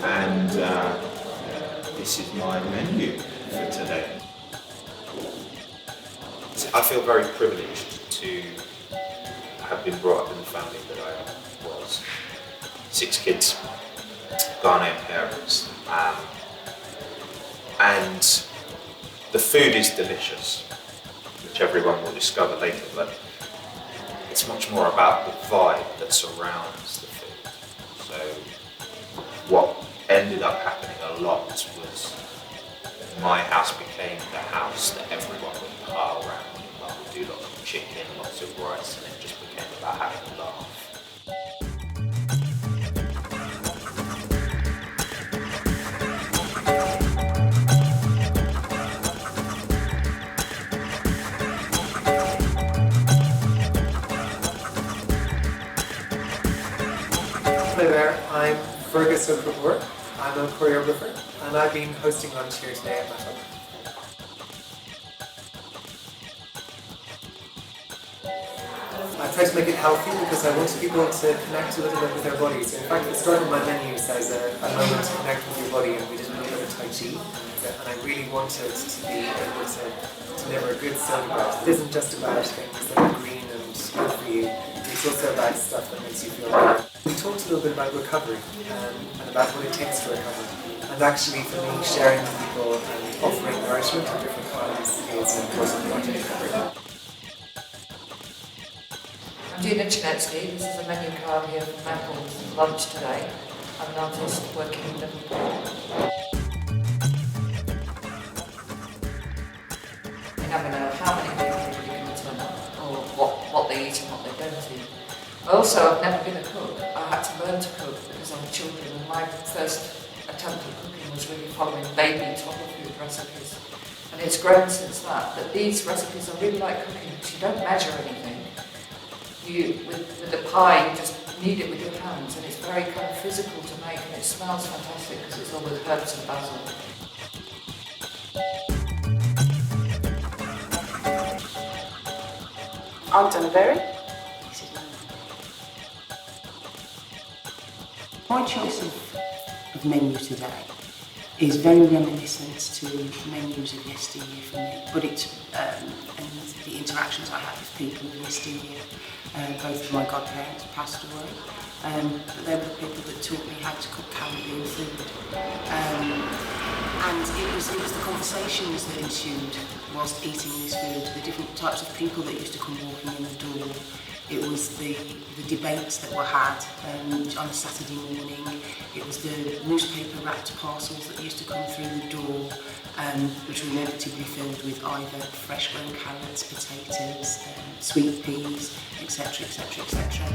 And this is my menu for today. I feel very privileged to have been brought up in the family that I was. 6 kids, Ghanaian parents, and the food is delicious, which everyone will discover later, but it's much more about the vibe that surrounds the food. So what ended up happening a lot was my house became the house that everyone would pile around. Like, we'd do lots of chicken, lots of rice, and it just became about having a laugh. Hi there, I'm Fergus O'Connor. I'm a choreographer and I've been hosting lunch here today at my home. I try to make it healthy because I want people to connect a little bit with their bodies. In fact, the start of my menu says a moment to connect with your body, and we did a little bit of Tai Chi. And I really wanted to be able to deliver a good soda bread. It isn't just about things that are green and good for you. It's also about stuff that makes you feel better. We talked a little bit about recovery and about what it takes to recover. And actually for me, sharing with people and offering nourishment of different kinds is an important part of recovery. I'm Gina Chinetsky. This is a menu card here for Apple's lunch today. I'm an artist working in Liverpool. You never know how many people are really going to turn up, or what they eat and what they don't eat. Also, I've never been a cook. I had to learn to cook because I have children, and my first attempt at cooking was really following baby toddler food recipes. And it's grown since that. But these recipes are really like cooking because you don't measure anything. With the pie, you just knead it with your hands, and it's very kind of physical to make, and it smells fantastic because it's all with herbs and basil. I'm Donna Berry. My choice of menu today is very reminiscent to menus of yesteryear for me, but it's and the interactions I had with people of yesteryear. Both of my godparents passed away, but they were the people that taught me how to cook Caribbean food. And it was the conversations that ensued whilst eating this food, the different types of people that used to come walking in the door. It was the debates that were had on a Saturday morning. It was the newspaper wrapped parcels that used to come through the door, which were inevitably filled with either fresh grown carrots, potatoes, sweet peas, etc, etc, etc.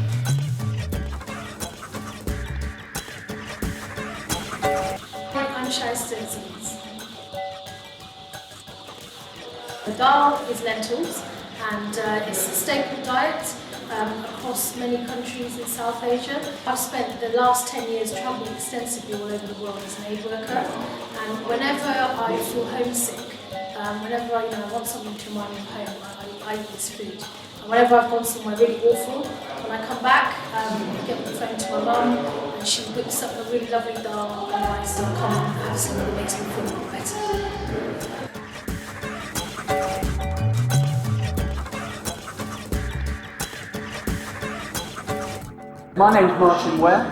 I'm Shaista Aziz. The dal is lentils, and it's a staple diet across many countries in South Asia. I've spent the last 10 years travelling extensively all over the world as an aid worker, and whenever I feel homesick, whenever I want something to remind me of home, I eat this food. And whenever I've gone somewhere really awful, when I come back, I get on the phone to my mum, and she whips up a really lovely dal and rice, and I come and have something that makes me feel a lot better. My name's Martin Ware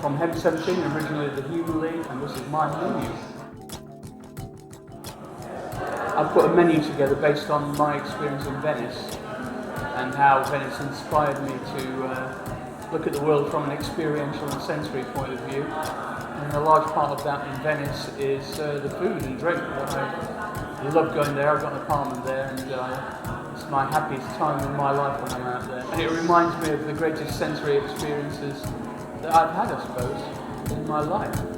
from Hem 17, originally the Human League, and this is my menu. I've put a menu together based on my experience in Venice and how Venice inspired me to look at the world from an experiential and sensory point of view. And a large part of that in Venice is the food and drink. I love going there. I've got an apartment there, and it's my happiest time in my life when I'm out there. And it reminds me of the greatest sensory experiences that I've had, I suppose, in my life.